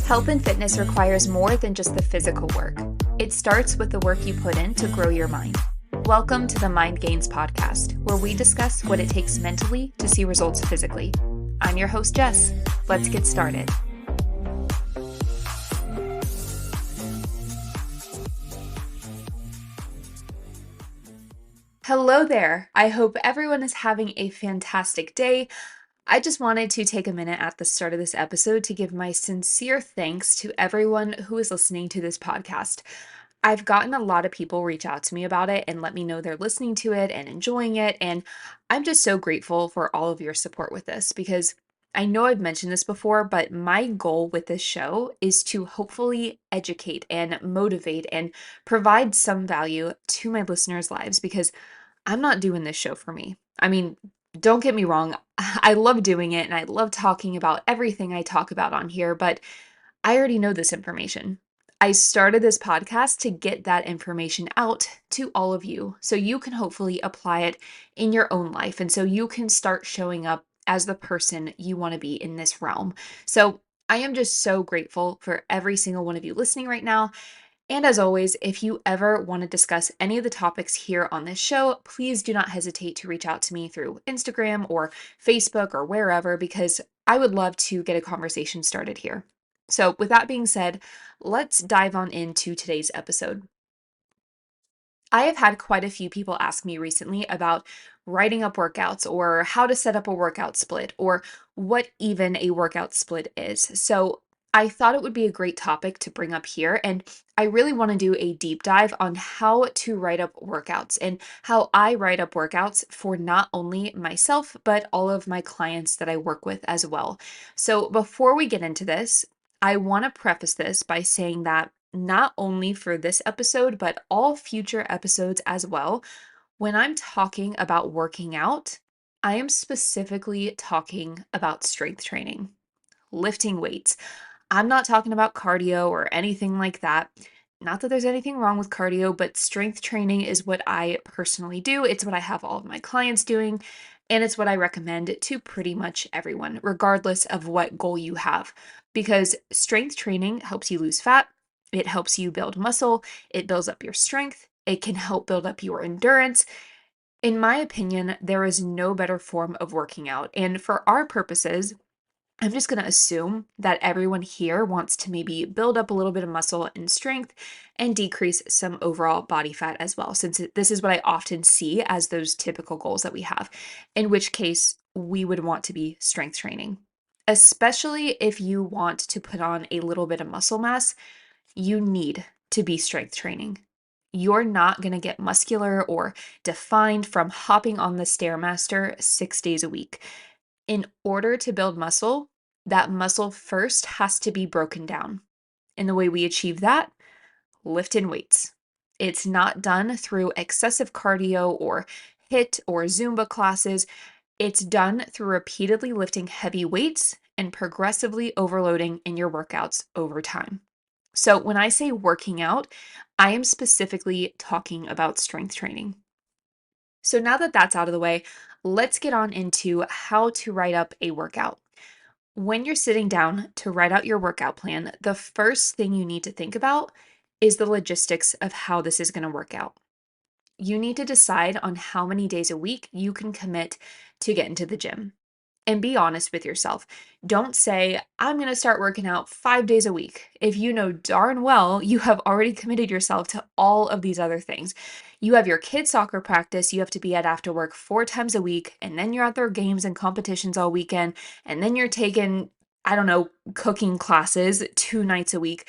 Health and fitness requires more than just the physical work. It starts with the work you put in to grow your mind. Welcome to the Mind Gains podcast, where we discuss what it takes mentally to see results physically. I'm your host, Jess. Let's get started. Hello there. I hope everyone is having a fantastic day. I just wanted to take a minute at the start of this episode to give my sincere thanks to everyone who is listening to this podcast. I've gotten a lot of people reach out to me about it and let me know they're listening to it and enjoying it. And I'm just so grateful for all of your support with this because I know I've mentioned this before, but my goal with this show is to hopefully educate and motivate and provide some value to my listeners' lives because I'm not doing this show for me. I mean, don't get me wrong, I love doing it and I love talking about everything I talk about on here, but I already know this information. I started this podcast to get that information out to all of you so you can hopefully apply it in your own life and so you can start showing up as the person you want to be in this realm. So I am just so grateful for every single one of you listening right now. And as always, if you ever want to discuss any of the topics here on this show, please do not hesitate to reach out to me through Instagram or Facebook or wherever, because I would love to get a conversation started here. So, with that being said, let's dive on into today's episode. I have had quite a few people ask me recently about writing up workouts or how to set up a workout split or what even a workout split is. So I thought it would be a great topic to bring up here. And I really want to do a deep dive on how to write up workouts and how I write up workouts for not only myself, but all of my clients that I work with as well. So before we get into this, I want to preface this by saying that not only for this episode, but all future episodes as well, when I'm talking about working out, I am specifically talking about strength training, lifting weights. I'm not talking about cardio or anything like that. Not that there's anything wrong with cardio, but strength training is what I personally do. It's what I have all of my clients doing, and it's what I recommend to pretty much everyone, regardless of what goal you have. Because strength training helps you lose fat, it helps you build muscle, it builds up your strength, it can help build up your endurance. In my opinion, there is no better form of working out. And for our purposes, I'm just going to assume that everyone here wants to maybe build up a little bit of muscle and strength and decrease some overall body fat as well, since this is what I often see as those typical goals that we have, in which case we would want to be strength training. Especially if you want to put on a little bit of muscle mass, you need to be strength training. You're not going to get muscular or defined from hopping on the Stairmaster 6 days a week. In order to build muscle, that muscle first has to be broken down. And the way we achieve that, lifting weights. It's not done through excessive cardio or HIIT or Zumba classes. It's done through repeatedly lifting heavy weights and progressively overloading in your workouts over time. So when I say working out, I am specifically talking about strength training. So now that that's out of the way, let's get on into how to write up a workout. When you're sitting down to write out your workout plan, the first thing you need to think about is the logistics of how this is going to work out. You need to decide on how many days a week you can commit to get into the gym. And be honest with yourself. Don't say, I'm going to start working out 5 days a week, if you know darn well you have already committed yourself to all of these other things. You have your kids' soccer practice you have to be at after work 4 times a week, and then you're at their games and competitions all weekend, and then you're taking, I don't know, cooking classes 2 nights a week.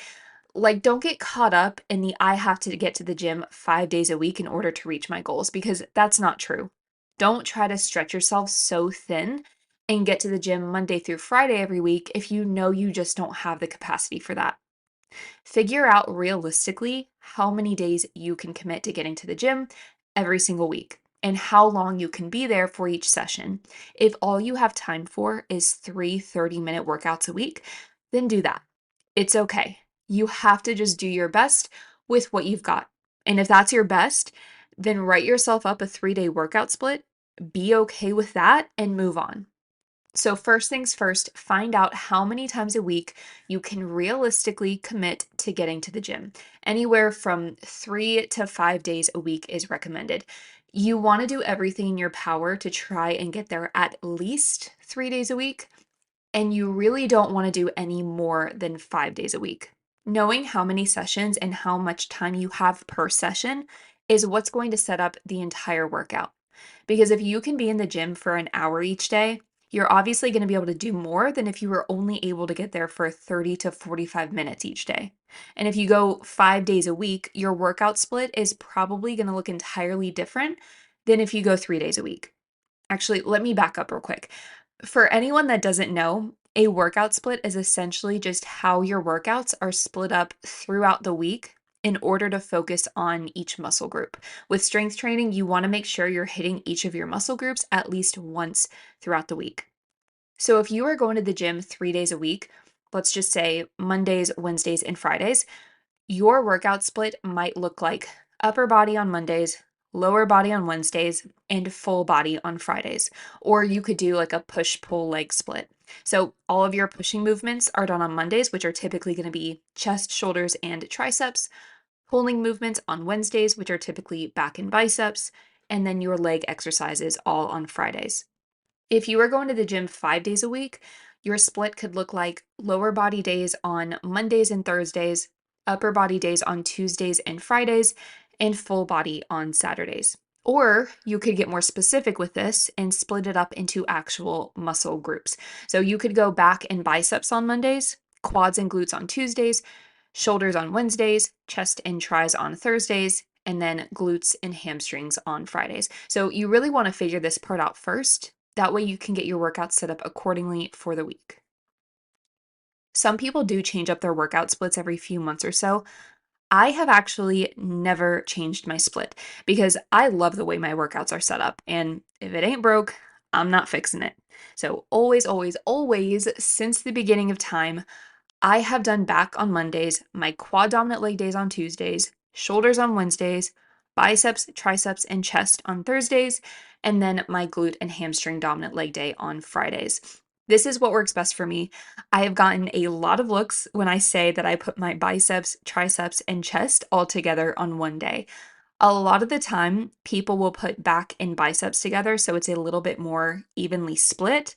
Like, don't get caught up in the I have to get to the gym 5 days a week in order to reach my goals, because that's not true. Don't try to stretch yourself so thin and get to the gym Monday through Friday every week if you know you just don't have the capacity for that. Figure out realistically how many days you can commit to getting to the gym every single week and how long you can be there for each session. If all you have time for is 30-minute workouts a week, then do that. It's okay. You have to just do your best with what you've got. And if that's your best, then write yourself up a 3-day workout split, be okay with that, and move on. So, first things first, find out how many times a week you can realistically commit to getting to the gym. Anywhere from 3 to 5 days a week is recommended. You want to do everything in your power to try and get there at least 3 days a week, and you really don't want to do any more than 5 days a week. Knowing how many sessions and how much time you have per session is what's going to set up the entire workout. Because if you can be in the gym for an hour each day, you're obviously going to be able to do more than if you were only able to get there for 30 to 45 minutes each day. And if you go 5 days a week, your workout split is probably going to look entirely different than if you go 3 days a week. Actually, let me back up real quick. For anyone that doesn't know, a workout split is essentially just how your workouts are split up throughout the week in order to focus on each muscle group. With strength training, you want to make sure you're hitting each of your muscle groups at least once throughout the week. So if you are going to the gym 3 days a week, let's just say Mondays, Wednesdays, and Fridays, your workout split might look like upper body on Mondays, lower body on Wednesdays, and full body on Fridays. Or you could do like a push pull leg split. So all of your pushing movements are done on Mondays, which are typically going to be chest, shoulders, and triceps. Pulling movements on Wednesdays, which are typically back and biceps. And then your leg exercises all on Fridays. If you are going to the gym 5 days a week, your split could look like lower body days on Mondays and Thursdays, upper body days on Tuesdays and Fridays, and full body on Saturdays. Or you could get more specific with this and split it up into actual muscle groups. So you could go back and biceps on Mondays, quads and glutes on Tuesdays, shoulders on Wednesdays, chest and tris on Thursdays, and then glutes and hamstrings on Fridays. So you really want to figure this part out first. That way you can get your workout set up accordingly for the week. Some people do change up their workout splits every few months or so. I have actually never changed my split because I love the way my workouts are set up. And if it ain't broke, I'm not fixing it. So, always, always, always, since the beginning of time, I have done back on Mondays, my quad dominant leg days on Tuesdays, shoulders on Wednesdays, biceps, triceps, and chest on Thursdays, and then my glute and hamstring dominant leg day on Fridays. This is what works best for me. I have gotten a lot of looks when I say that I put my biceps, triceps, and chest all together on one day. A lot of the time, people will put back and biceps together so it's a little bit more evenly split,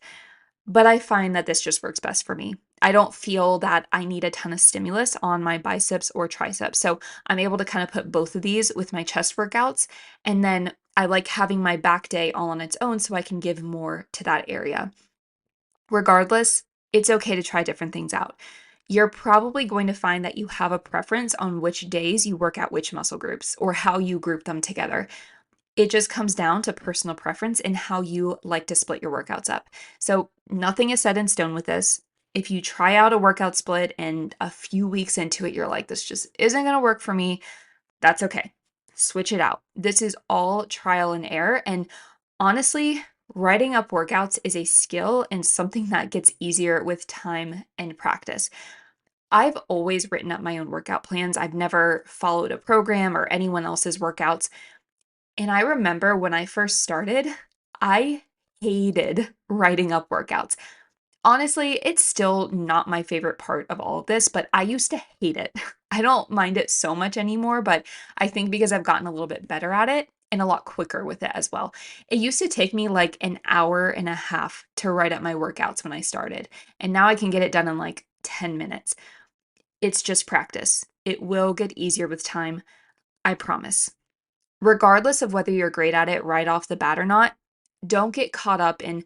but I find that this just works best for me. I don't feel that I need a ton of stimulus on my biceps or triceps. So I'm able to kind of put both of these with my chest workouts. And then I like having my back day all on its own so I can give more to that area. Regardless, it's okay to try different things out. You're probably going to find that you have a preference on which days you work out which muscle groups or how you group them together. It just comes down to personal preference and how you like to split your workouts up. So, nothing is set in stone with this. If you try out a workout split and a few weeks into it, you're like, this just isn't going to work for me, that's okay. Switch it out. This is all trial and error. And honestly, writing up workouts is a skill and something that gets easier with time and practice. I've always written up my own workout plans. I've never followed a program or anyone else's workouts. And I remember when I first started, I hated writing up workouts. Honestly, it's still not my favorite part of all of this, but I used to hate it. I don't mind it so much anymore, but I think because I've gotten a little bit better at it and a lot quicker with it as well. It used to take me like an hour and a half to write up my workouts when I started, and now I can get it done in like 10 minutes. It's just practice. It will get easier with time, I promise. Regardless of whether you're great at it right off the bat or not, don't get caught up in,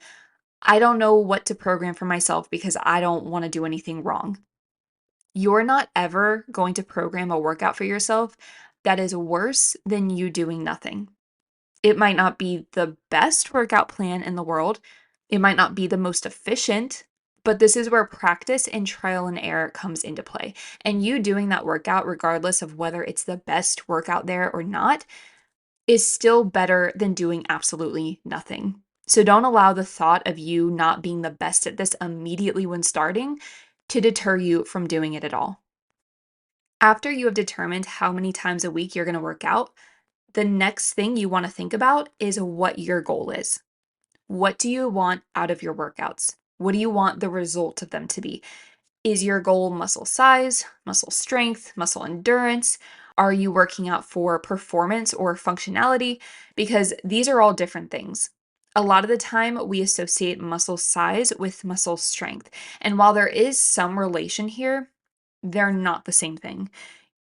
I don't know what to program for myself because I don't want to do anything wrong. You're not ever going to program a workout for yourself that is worse than you doing nothing. It might not be the best workout plan in the world, it might not be the most efficient, but this is where practice and trial and error comes into play. And you doing that workout, regardless of whether it's the best workout there or not, is still better than doing absolutely nothing. So don't allow the thought of you not being the best at this immediately when starting to deter you from doing it at all. After you have determined how many times a week you're going to work out, the next thing you want to think about is what your goal is. What do you want out of your workouts? What do you want the result of them to be? Is your goal muscle size, muscle strength, muscle endurance? Are you working out for performance or functionality? Because these are all different things. A lot of the time, we associate muscle size with muscle strength. And while there is some relation here, they're not the same thing.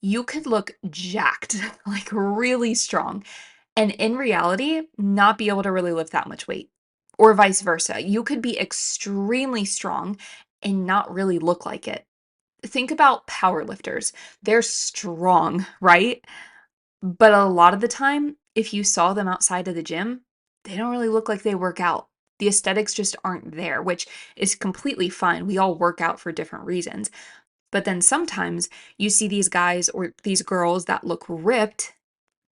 You could look jacked, like really strong, and in reality, not be able to really lift that much weight. Or vice versa. You could be extremely strong and not really look like it. Think about power lifters. They're strong, right? But a lot of the time, if you saw them outside of the gym, they don't really look like they work out. The aesthetics just aren't there, which is completely fine. We all work out for different reasons. But then sometimes you see these guys or these girls that look ripped,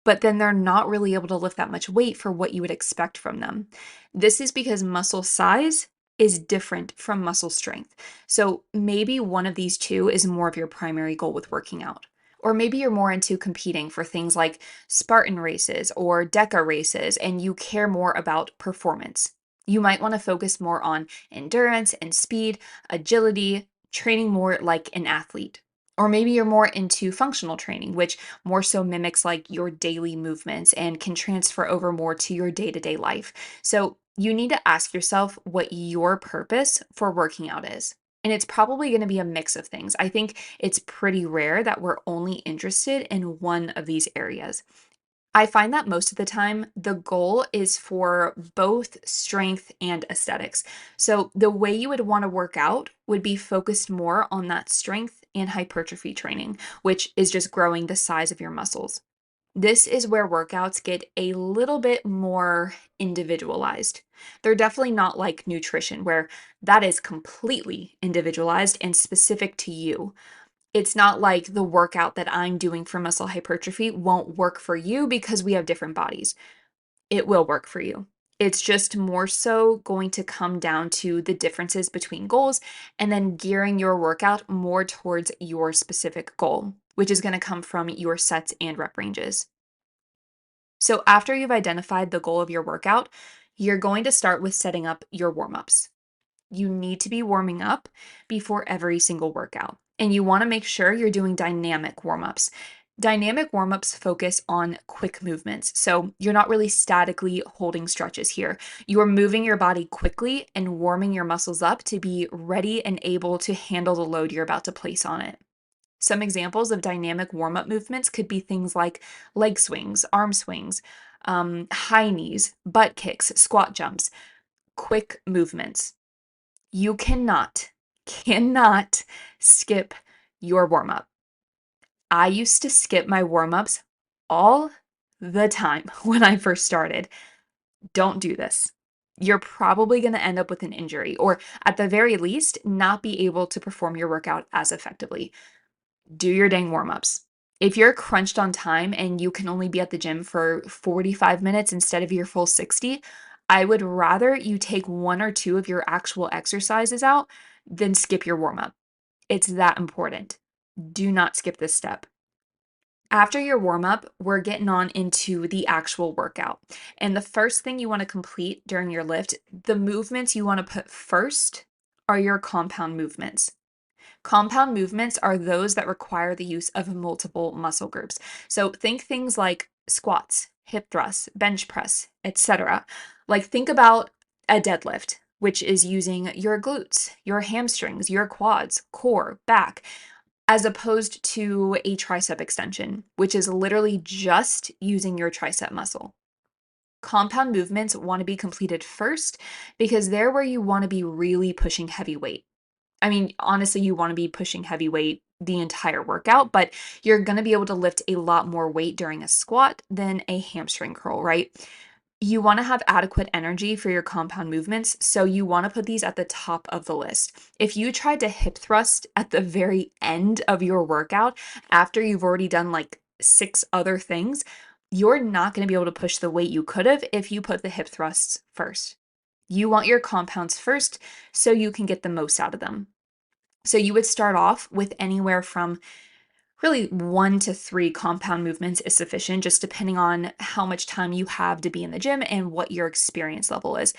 but then they're not really able to lift that much weight for what you would expect from them. This is because muscle size is different from muscle strength. So maybe one of these two is more of your primary goal with working out. Or maybe you're more into competing for things like Spartan races or DECA races, and you care more about performance. You might want to focus more on endurance and speed, agility, training more like an athlete. Or maybe you're more into functional training, which more so mimics like your daily movements and can transfer over more to your day-to-day life. So you need to ask yourself what your purpose for working out is. And it's probably going to be a mix of things. I think it's pretty rare that we're only interested in one of these areas. I find that most of the time, the goal is for both strength and aesthetics. So, the way you would want to work out would be focused more on that strength and hypertrophy training, which is just growing the size of your muscles. This is where workouts get a little bit more individualized. They're definitely not like nutrition, where that is completely individualized and specific to you. It's not like the workout that I'm doing for muscle hypertrophy won't work for you because we have different bodies. It will work for you. It's just more so going to come down to the differences between goals and then gearing your workout more towards your specific goal, which is going to come from your sets and rep ranges. So, after you've identified the goal of your workout, you're going to start with setting up your warm ups. You need to be warming up before every single workout. And you want to make sure you're doing dynamic warm ups. Dynamic warm ups focus on quick movements. So you're not really statically holding stretches here. You're moving your body quickly and warming your muscles up to be ready and able to handle the load you're about to place on it. Some examples of dynamic warm up movements could be things like leg swings, arm swings, high knees, butt kicks, squat jumps, quick movements. You cannot skip your warm up. I used to skip my warm ups all the time when I first started. Don't do this. You're probably going to end up with an injury, or at the very least, not be able to perform your workout as effectively. Do your dang warm ups. If you're crunched on time and you can only be at the gym for 45 minutes instead of your full 60, I would rather you take one or two of your actual exercises out than skip your warm up. It's that important. Do not skip this step. After your warm up, we're getting on into the actual workout. And the first thing you want to complete during your lift, the movements you want to put first are your compound movements. Compound movements are those that require the use of multiple muscle groups. So think things like squats, hip thrusts, bench press, etc. Like think about a deadlift, which is using your glutes, your hamstrings, your quads, core, back, as opposed to a tricep extension, which is literally just using your tricep muscle. Compound movements want to be completed first because they're where you want to be really pushing heavy weight. I mean, honestly, you want to be pushing heavy weight the entire workout, but you're going to be able to lift a lot more weight during a squat than a hamstring curl, right? You want to have adequate energy for your compound movements, so you want to put these at the top of the list. If you tried to hip thrust at the very end of your workout after you've already done like six other things, you're not going to be able to push the weight you could have if you put the hip thrusts first. You want your compounds first so you can get the most out of them. So you would start off with anywhere from Really, 1 to 3 compound movements is sufficient, just depending on how much time you have to be in the gym and what your experience level is.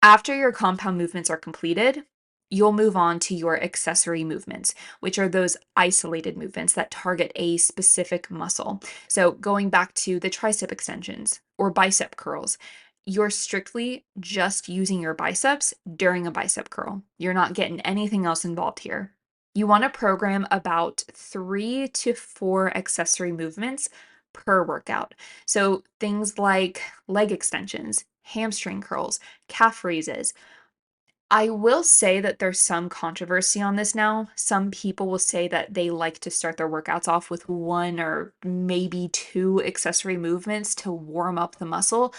After your compound movements are completed, you'll move on to your accessory movements, which are those isolated movements that target a specific muscle. So, going back to the tricep extensions or bicep curls, you're strictly just using your biceps during a bicep curl. You're not getting anything else involved here. You want to program about 3 to 4 accessory movements per workout. So, things like leg extensions, hamstring curls, calf raises. I will say that there's some controversy on this now. Some people will say that they like to start their workouts off with 1 or maybe 2 accessory movements to warm up the muscle.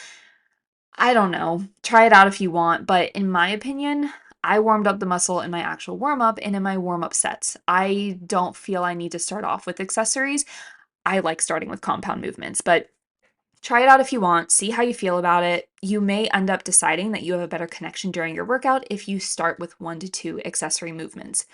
I don't know. Try it out if you want, but in my opinion, I warmed up the muscle in my actual warm up and in my warm up sets. I don't feel I need to start off with accessories. I like starting with compound movements, but try it out if you want, see how you feel about it. You may end up deciding that you have a better connection during your workout if you start with 1 to 2 accessory movements.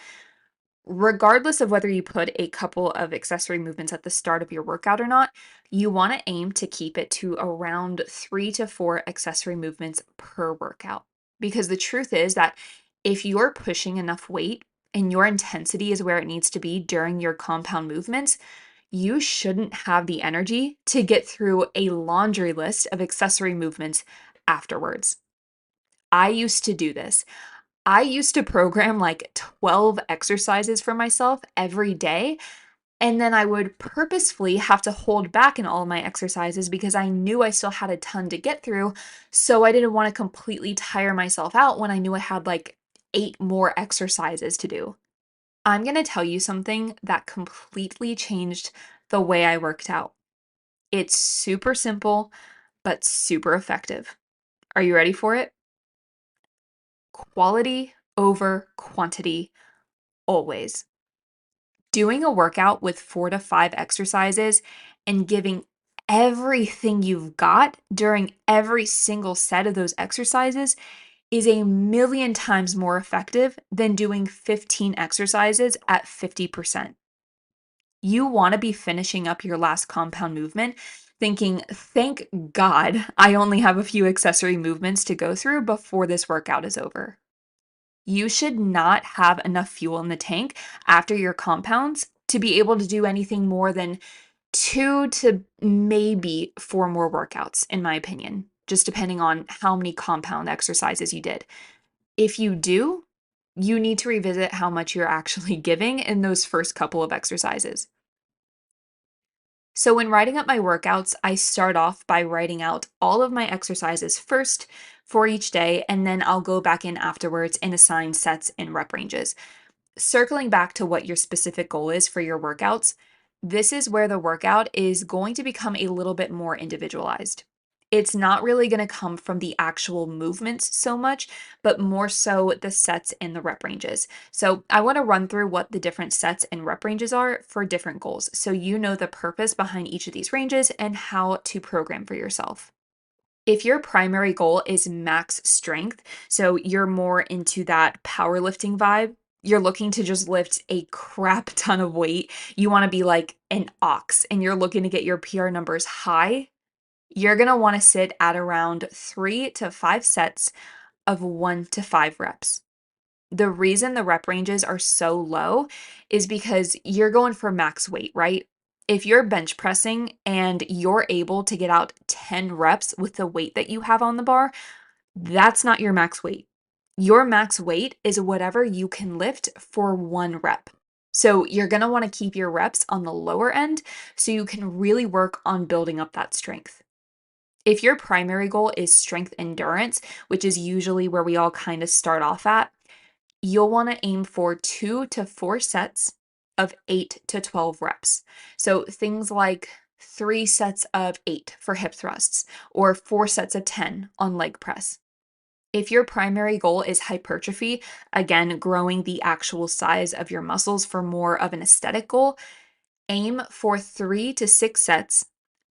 Regardless of whether you put a couple of accessory movements at the start of your workout or not, you want to aim to keep it to around 3 to 4 accessory movements per workout. Because the truth is that if you're pushing enough weight and your intensity is where it needs to be during your compound movements, you shouldn't have the energy to get through a laundry list of accessory movements afterwards. I used to do this. I used to program like 12 exercises for myself every day, and then I would purposefully have to hold back in all of my exercises because I knew I still had a ton to get through. So I didn't want to completely tire myself out when I knew I had like 8 more exercises to do. I'm going to tell you something that completely changed the way I worked out. It's super simple, but super effective. Are you ready for it? Quality over quantity, always. Doing a workout with 4 to 5 exercises and giving everything you've got during every single set of those exercises is a million times more effective than doing 15 exercises at 50%. You want to be finishing up your last compound movement thinking, thank God I only have a few accessory movements to go through before this workout is over. You should not have enough fuel in the tank after your compounds to be able to do anything more than 2 to maybe 4 more workouts, in my opinion, just depending on how many compound exercises you did. If you do, you need to revisit how much you're actually giving in those first couple of exercises. So, when writing up my workouts, I start off by writing out all of my exercises first for each day, and then I'll go back in afterwards and assign sets and rep ranges. Circling back to what your specific goal is for your workouts, this is where the workout is going to become a little bit more individualized. It's not really going to come from the actual movements so much, but more so the sets and the rep ranges. So, I want to run through what the different sets and rep ranges are for different goals so you know the purpose behind each of these ranges and how to program for yourself. If your primary goal is max strength, so you're more into that powerlifting vibe, you're looking to just lift a crap ton of weight, you want to be like an ox and you're looking to get your PR numbers high, you're going to want to sit at around 3 to 5 sets of 1 to 5 reps. The reason the rep ranges are so low is because you're going for max weight, right? If you're bench pressing and you're able to get out 10 reps with the weight that you have on the bar, that's not your max weight. Your max weight is whatever you can lift for 1 rep. So you're going to want to keep your reps on the lower end so you can really work on building up that strength. If your primary goal is strength endurance, which is usually where we all kind of start off at, you'll want to aim for 2 to 4 sets of 8 to 12 reps. So things like 3 sets of 8 for hip thrusts or 4 sets of 10 on leg press. If your primary goal is hypertrophy, again, growing the actual size of your muscles for more of an aesthetic goal, aim for 3 to 6 sets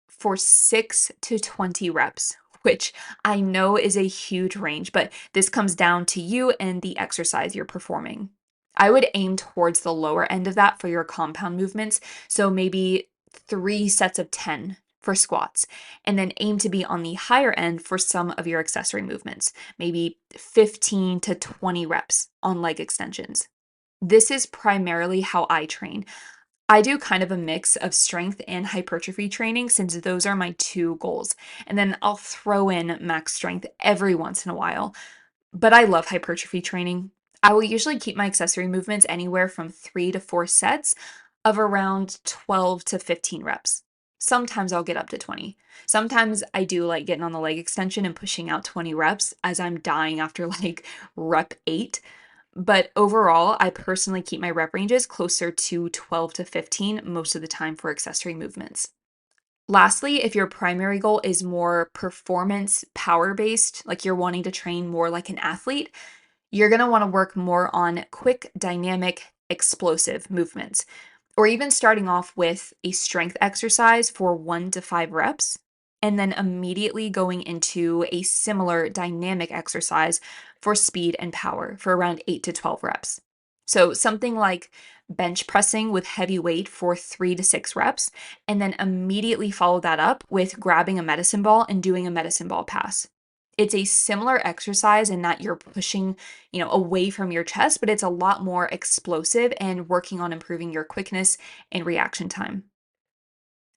for 6 to 20 reps, which I know is a huge range, but this comes down to you and the exercise you're performing. I would aim towards the lower end of that for your compound movements. So maybe 3 sets of 10 for squats, and then aim to be on the higher end for some of your accessory movements, maybe 15 to 20 reps on leg extensions. This is primarily how I train. I do kind of a mix of strength and hypertrophy training since those are my two goals. And then I'll throw in max strength every once in a while. But I love hypertrophy training. I will usually keep my accessory movements anywhere from 3 to 4 sets of around 12 to 15 reps. Sometimes I'll get up to 20. Sometimes I do like getting on the leg extension and pushing out 20 reps as I'm dying after like rep 8. But overall, I personally keep my rep ranges closer to 12 to 15 most of the time for accessory movements. Lastly, if your primary goal is more performance power based, like you're wanting to train more like an athlete, you're going to want to work more on quick, dynamic, explosive movements, or even starting off with a strength exercise for 1 to 5 reps, and then immediately going into a similar dynamic exercise for speed and power for around 8 to 12 reps. So something like bench pressing with heavy weight for 3 to 6 reps, and then immediately follow that up with grabbing a medicine ball and doing a medicine ball pass. It's a similar exercise in that you're pushing, away from your chest, but it's a lot more explosive and working on improving your quickness and reaction time.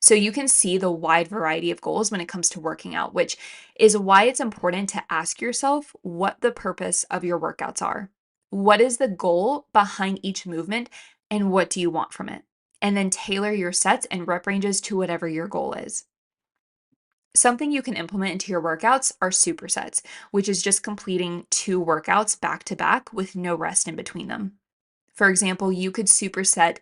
So you can see the wide variety of goals when it comes to working out, which is why it's important to ask yourself what the purpose of your workouts are. What is the goal behind each movement and what do you want from it? And then tailor your sets and rep ranges to whatever your goal is. Something you can implement into your workouts are supersets, which is just completing 2 workouts back to back with no rest in between them. For example, you could superset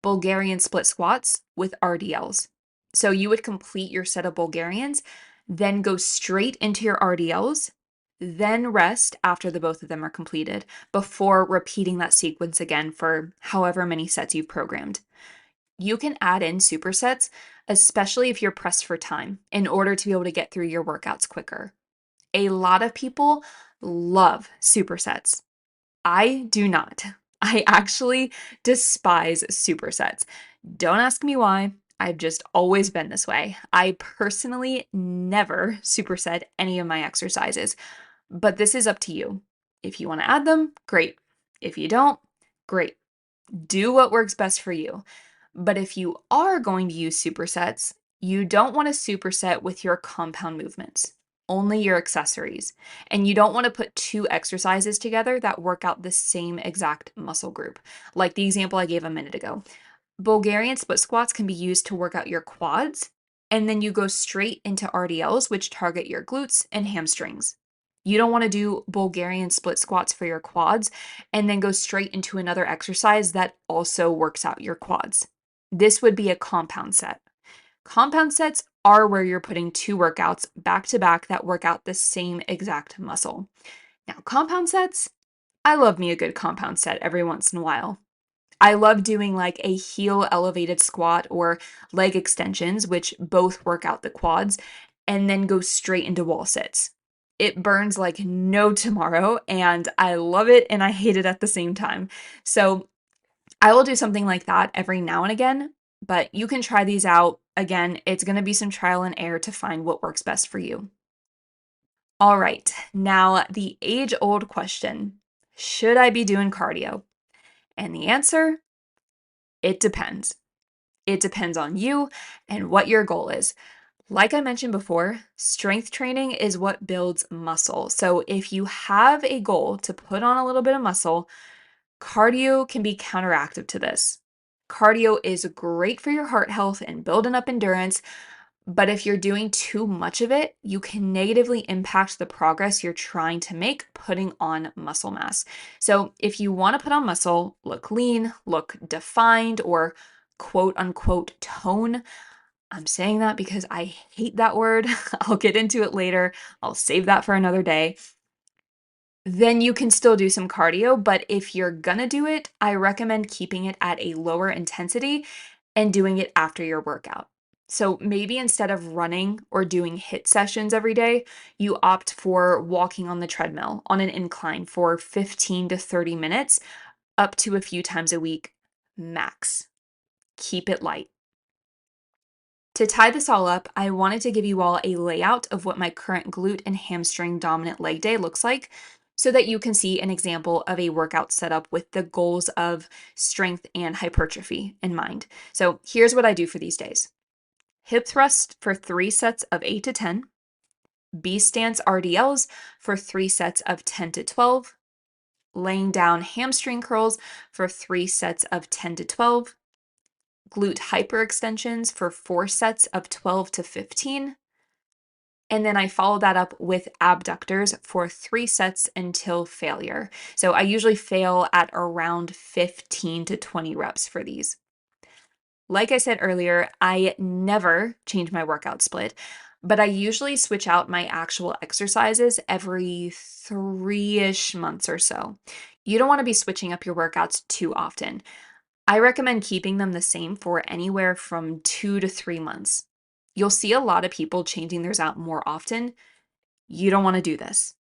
Bulgarian split squats with RDLs. So you would complete your set of Bulgarians, then go straight into your RDLs, then rest after the both of them are completed before repeating that sequence again for however many sets you've programmed. You can add in supersets, especially if you're pressed for time, in order to be able to get through your workouts quicker. A lot of people love supersets. I do not. I actually despise supersets. Don't ask me why. I've just always been this way. I personally never superset any of my exercises, but this is up to you. If you want to add them, great. If you don't, great. Do what works best for you. But if you are going to use supersets, you don't want to superset with your compound movements, only your accessories. And you don't want to put 2 exercises together that work out the same exact muscle group, like the example I gave a minute ago. Bulgarian split squats can be used to work out your quads, and then you go straight into RDLs, which target your glutes and hamstrings. You don't want to do Bulgarian split squats for your quads and then go straight into another exercise that also works out your quads. This would be a compound set. Compound sets are where you're putting 2 workouts back to back that work out the same exact muscle. Now, compound sets, I love me a good compound set every once in a while. I love doing like a heel elevated squat or leg extensions, which both work out the quads, and then go straight into wall sits. It burns like no tomorrow, and I love it and I hate it at the same time. So I will do something like that every now and again, but you can try these out. Again, it's going to be some trial and error to find what works best for you. All right, now the age old question, should I be doing cardio? And the answer, it depends. It depends on you and what your goal is. Like I mentioned before, strength training is what builds muscle. So if you have a goal to put on a little bit of muscle, cardio can be counteractive to this. Cardio is great for your heart health and building up endurance, but if you're doing too much of it, you can negatively impact the progress you're trying to make putting on muscle mass. So if you want to put on muscle, look lean, look defined, or quote unquote tone, I'm saying that because I hate that word. I'll get into it later. I'll save that for another day. Then you can still do some cardio, but if you're gonna do it, I recommend keeping it at a lower intensity and doing it after your workout. So maybe instead of running or doing HIIT sessions every day, you opt for walking on the treadmill on an incline for 15 to 30 minutes up to a few times a week, max. Keep it light. To tie this all up, I wanted to give you all a layout of what my current glute and hamstring dominant leg day looks like so that you can see an example of a workout setup with the goals of strength and hypertrophy in mind. So here's what I do for these days. Hip thrust for 3 sets of 8 to 10, B stance RDLs for 3 sets of 10 to 12, laying down hamstring curls for 3 sets of 10 to 12, glute hyperextensions for 4 sets of 12 to 15, and then I follow that up with abductors for 3 sets until failure. So I usually fail at around 15 to 20 reps for these. Like I said earlier, I never change my workout split, but I usually switch out my actual exercises every 3-ish months or so. You don't want to be switching up your workouts too often. I recommend keeping them the same for anywhere from 2 to 3 months. You'll see a lot of people changing theirs out more often. You don't want to do this.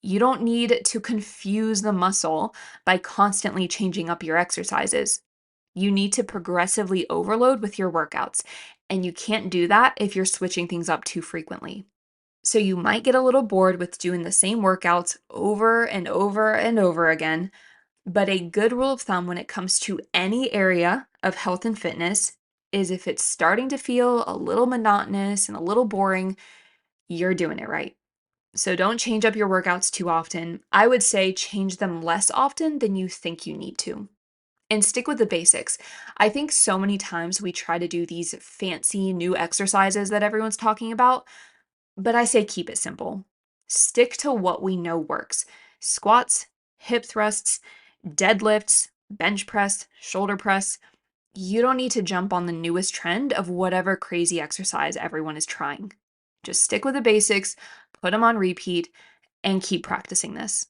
You don't need to confuse the muscle by constantly changing up your exercises. You need to progressively overload with your workouts, and you can't do that if you're switching things up too frequently. So you might get a little bored with doing the same workouts over and over and over again, but a good rule of thumb when it comes to any area of health and fitness is if it's starting to feel a little monotonous and a little boring, you're doing it right. So don't change up your workouts too often. I would say change them less often than you think you need to. And stick with the basics. I think so many times we try to do these fancy new exercises that everyone's talking about, but I say keep it simple. Stick to what we know works. Squats, hip thrusts, deadlifts, bench press, shoulder press. You don't need to jump on the newest trend of whatever crazy exercise everyone is trying. Just stick with the basics, put them on repeat, and keep practicing this.